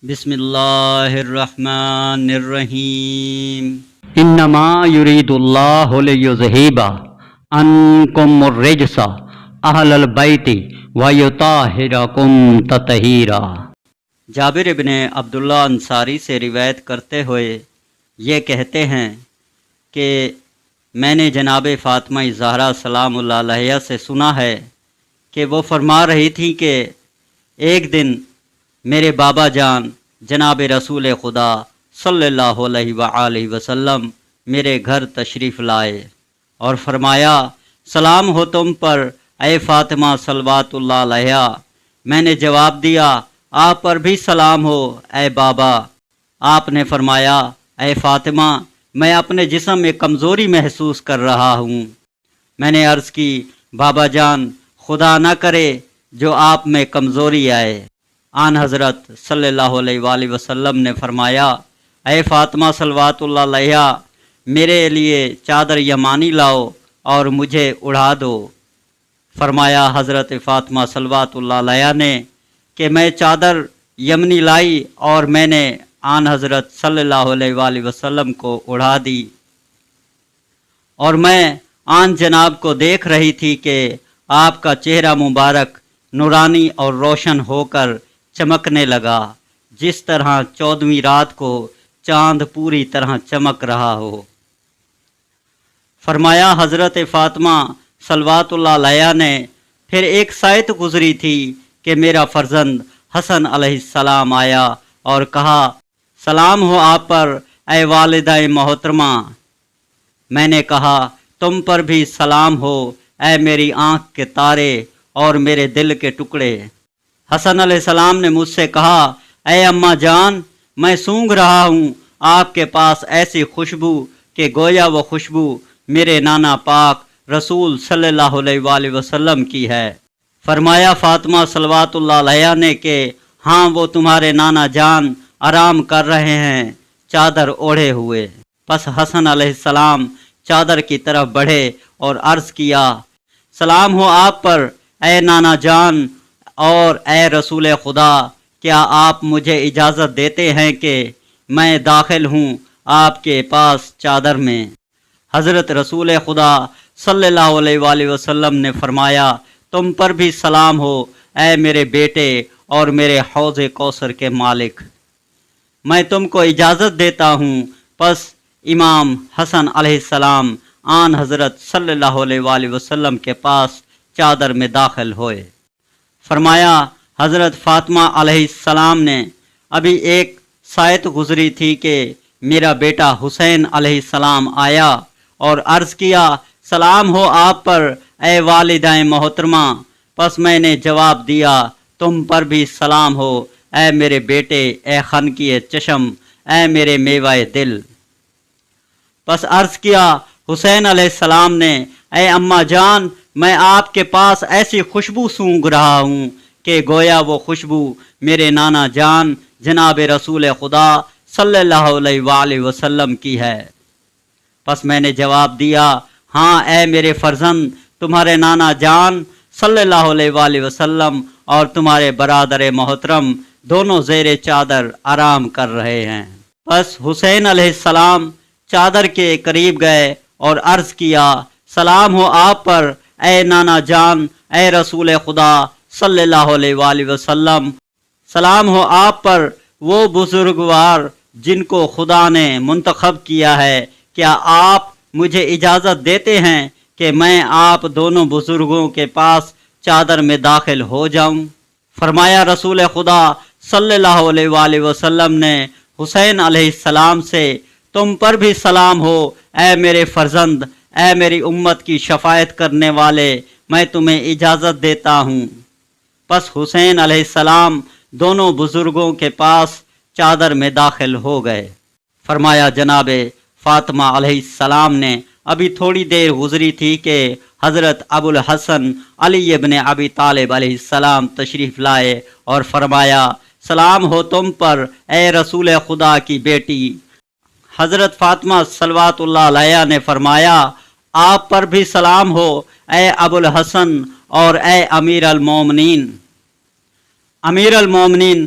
بسم اللہ الرحمن الرحیم انما یرید اللہ لیذہب عنکم الرجس اہل البیت ویطہرکم تطہیرا۔ جابر ابن عبداللہ انصاری سے روایت کرتے ہوئے یہ کہتے ہیں کہ میں نے جناب فاطمہ زہرا سلام اللہ علیہا سے سنا ہے کہ وہ فرما رہی تھی کہ ایک دن میرے بابا جان جناب رسول خدا صلی اللہ علیہ وآلہ وسلم میرے گھر تشریف لائے اور فرمایا، سلام ہو تم پر اے فاطمہ صلوات اللہ علیہا۔ میں نے جواب دیا، آپ پر بھی سلام ہو اے بابا۔ آپ نے فرمایا، اے فاطمہ میں اپنے جسم میں کمزوری محسوس کر رہا ہوں۔ میں نے عرض کی، بابا جان خدا نہ کرے جو آپ میں کمزوری آئے۔ آن حضرت صلی اللہ علیہ وآلہ وسلم نے فرمایا، اے فاطمہ صلوات اللہ علیہا میرے لیے چادر یمانی لاؤ اور مجھے اڑا دو۔ فرمایا حضرت فاطمہ صلوات اللہ علیہا نے کہ میں چادر یمنی لائی اور میں نے آن حضرت صلی اللہ علیہ وآلہ وسلم کو اڑا دی، اور میں آن جناب کو دیکھ رہی تھی کہ آپ کا چہرہ مبارک نورانی اور روشن ہو کر چمکنے لگا، جس طرح 14ویں رات کو چاند پوری طرح چمک رہا ہو۔ فرمایا حضرت فاطمہ صلوات اللہ علیہا نے پھر ایک ساعت گزری تھی کہ میرا فرزند حسن علیہ السلام آیا اور کہا، سلام ہو آپ پر اے والدہ محترمہ۔ میں نے کہا، تم پر بھی سلام ہو اے میری آنکھ کے تارے اور میرے دل کے ٹکڑے۔ حسن علیہ السلام نے مجھ سے کہا، اے اماں جان میں سونگھ رہا ہوں آپ کے پاس ایسی خوشبو کہ گویا وہ خوشبو میرے نانا پاک رسول صلی اللہ علیہ وآلہ وسلم کی ہے۔ فرمایا فاطمہ صلوات اللہ علیہا نے کہ ہاں وہ تمہارے نانا جان آرام کر رہے ہیں چادر اوڑھے ہوئے۔ پس حسن علیہ السلام چادر کی طرف بڑھے اور عرض کیا، سلام ہو آپ پر اے نانا جان اور اے رسول خدا، کیا آپ مجھے اجازت دیتے ہیں کہ میں داخل ہوں آپ کے پاس چادر میں؟ حضرت رسول خدا صلی اللہ علیہ وآلہ وسلم نے فرمایا، تم پر بھی سلام ہو اے میرے بیٹے اور میرے حوض کوثر کے مالک، میں تم کو اجازت دیتا ہوں۔ پس امام حسن علیہ السلام آن حضرت صلی اللہ علیہ وآلہ وسلم کے پاس چادر میں داخل ہوئے۔ فرمایا حضرت فاطمہ علیہ السلام نے ابھی ایک ساعت گزری تھی کہ میرا بیٹا حسین علیہ السلام آیا اور عرض کیا، سلام ہو آپ پر اے والدہ محترمہ۔ پس میں نے جواب دیا، تم پر بھی سلام ہو اے میرے بیٹے، اے خنقی چشم، اے میرے میوہ دل۔ پس عرض کیا حسین علیہ السلام نے، اے اماں جان میں آپ کے پاس ایسی خوشبو سونگھ رہا ہوں کہ گویا وہ خوشبو میرے نانا جان جناب رسول خدا صلی اللہ علیہ وآلہ وسلم کی ہے۔ پس میں نے جواب دیا، ہاں اے میرے فرزند، تمہارے نانا جان صلی اللہ علیہ وآلہ وسلم اور تمہارے برادر محترم دونوں زیر چادر آرام کر رہے ہیں۔ پس حسین علیہ السلام چادر کے قریب گئے اور عرض کیا، سلام ہو آپ پر اے نانا جان اے رسول خدا صلی اللہ علیہ وآلہ وسلم، سلام ہو آپ پر وہ بزرگوار جن کو خدا نے منتخب کیا ہے، کیا آپ مجھے اجازت دیتے ہیں کہ میں آپ دونوں بزرگوں کے پاس چادر میں داخل ہو جاؤں؟ فرمایا رسول خدا صلی اللہ علیہ وآلہ وسلم نے حسین علیہ السلام سے، تم پر بھی سلام ہو اے میرے فرزند، اے میری امت کی شفاعت کرنے والے، میں تمہیں اجازت دیتا ہوں۔ پس حسین علیہ السلام دونوں بزرگوں کے پاس چادر میں داخل ہو گئے۔ فرمایا جناب فاطمہ علیہ السلام نے ابھی تھوڑی دیر گزری تھی کہ حضرت ابو الحسن علی ابن ابی طالب علیہ السلام تشریف لائے اور فرمایا، سلام ہو تم پر اے رسول خدا کی بیٹی۔ حضرت فاطمہ صلوات اللہ علیہا نے فرمایا، آپ پر بھی سلام ہو اے ابو الحسن اور اے امیر المومنین۔ امیر المومنین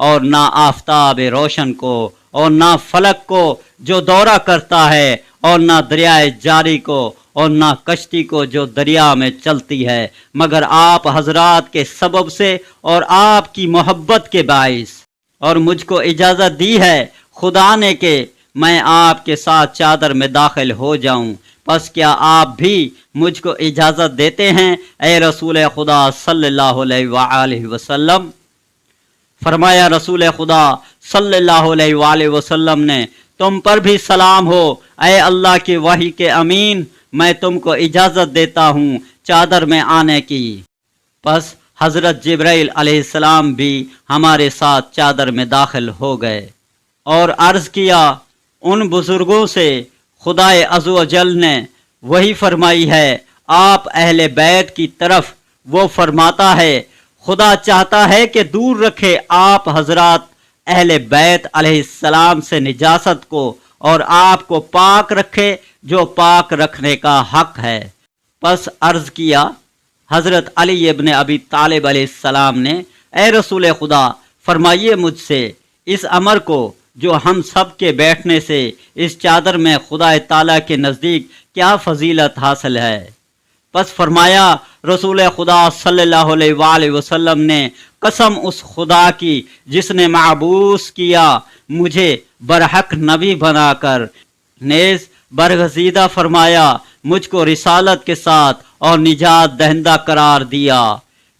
اور نہ آفتاب روشن کو اور نہ فلک کو جو دورہ کرتا ہے اور نہ دریائے جاری کو اور نہ کشتی کو جو دریا میں چلتی ہے، مگر آپ حضرات کے سبب سے اور آپ کی محبت کے باعث۔ اور مجھ کو اجازت دی ہے خدا نے کہ میں آپ کے ساتھ چادر میں داخل ہو جاؤں، پس کیا آپ بھی مجھ کو اجازت دیتے ہیں اے رسول خدا صلی اللہ علیہ وآلہ وسلم؟ فرمایا رسول خدا صلی اللہ علیہ وآلہ وسلم نے، تم پر بھی سلام ہو اے اللہ کی وحی کے امین، میں تم کو اجازت دیتا ہوں چادر میں آنے کی۔ پس حضرت جبرائیل علیہ السلام بھی ہمارے ساتھ چادر میں داخل ہو گئے اور عرض کیا ان بزرگوں سے خدائے عز و جل نے وہی فرمائی ہے، آپ اہل بیت کی طرف وہ فرماتا ہے، خدا چاہتا ہے کہ دور رکھے آپ حضرات اہل بیت علیہ السلام سے نجاست کو اور آپ کو پاک رکھے جو پاک رکھنے کا حق ہے۔ پس عرض کیا حضرت علی ابن ابی طالب علیہ السلام نے، اے رسول خدا فرمائیے مجھ سے اس امر کو جو ہم سب کے بیٹھنے سے اس چادر میں خدا تعالیٰ کے نزدیک کیا فضیلت حاصل ہے؟ پس فرمایا رسول خدا صلی اللہ علیہ وآلہ وسلم نے، قسم اس خدا کی جس نے معبوس کیا مجھے برحق نبی بنا کر، نیز برگزیدہ فرمایا مجھ کو رسالت کے ساتھ اور نجات دہندہ قرار دیا۔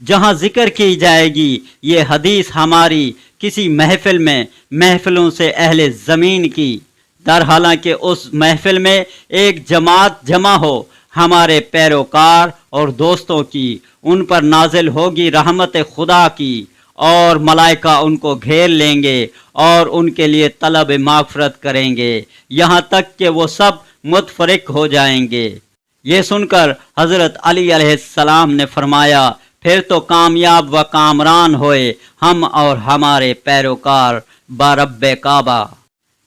جہاں ذکر کی جائے گی یہ حدیث ہماری کسی محفل میں محفلوں سے اہل زمین کی، در حالانکہ اس محفل میں ایک جماعت جمع ہو ہمارے پیروکار اور دوستوں کی، ان پر نازل ہوگی رحمت خدا کی اور ملائکہ ان کو گھیر لیں گے اور ان کے لیے طلب مغفرت کریں گے یہاں تک کہ وہ سب متفرق ہو جائیں گے۔ یہ سن کر حضرت علی علیہ السلام نے فرمایا، پھر تو کامیاب و کامران ہوئے ہم اور ہمارے پیروکار برب کعبہ۔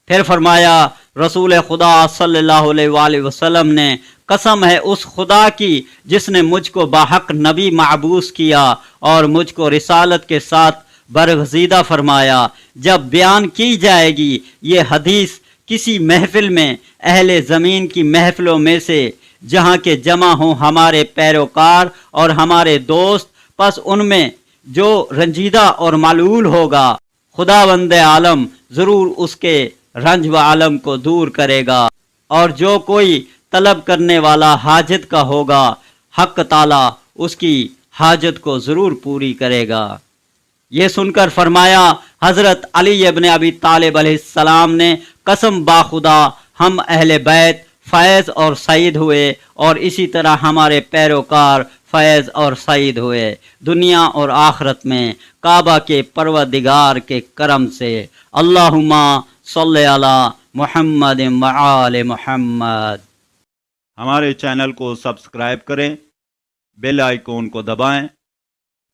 پھر فرمایا رسول خدا صلی اللہ علیہ وآلہ وسلم نے، قسم ہے اس خدا کی جس نے مجھ کو باحق نبی معبوس کیا اور مجھ کو رسالت کے ساتھ برگزیدہ فرمایا، جب بیان کی جائے گی یہ حدیث کسی محفل میں اہل زمین کی محفلوں میں سے جہاں کے جمع ہوں ہمارے پیروکار اور ہمارے دوست، پس ان میں جو رنجیدہ اور معلول ہوگا خداوند عالم ضرور اس کے رنج و عالم کو دور کرے گا، اور جو کوئی طلب کرنے والا حاجت کا ہوگا حق تعالی اس کی حاجت کو ضرور پوری کرے گا۔ یہ سن کر فرمایا حضرت علی ابن ابی طالب علیہ السلام نے، قسم با خدا ہم اہل بیت فیض اور سعید ہوئے اور اسی طرح ہمارے پیروکار فیض اور سعید ہوئے دنیا اور آخرت میں کعبہ کے پروردگار کے کرم سے۔ اللہم صلی علی محمد وآل محمد۔ ہمارے چینل کو سبسکرائب کریں، بیل آئیکن کو دبائیں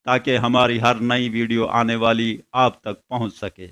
تاکہ ہماری ہر نئی ویڈیو آنے والی آپ تک پہنچ سکے۔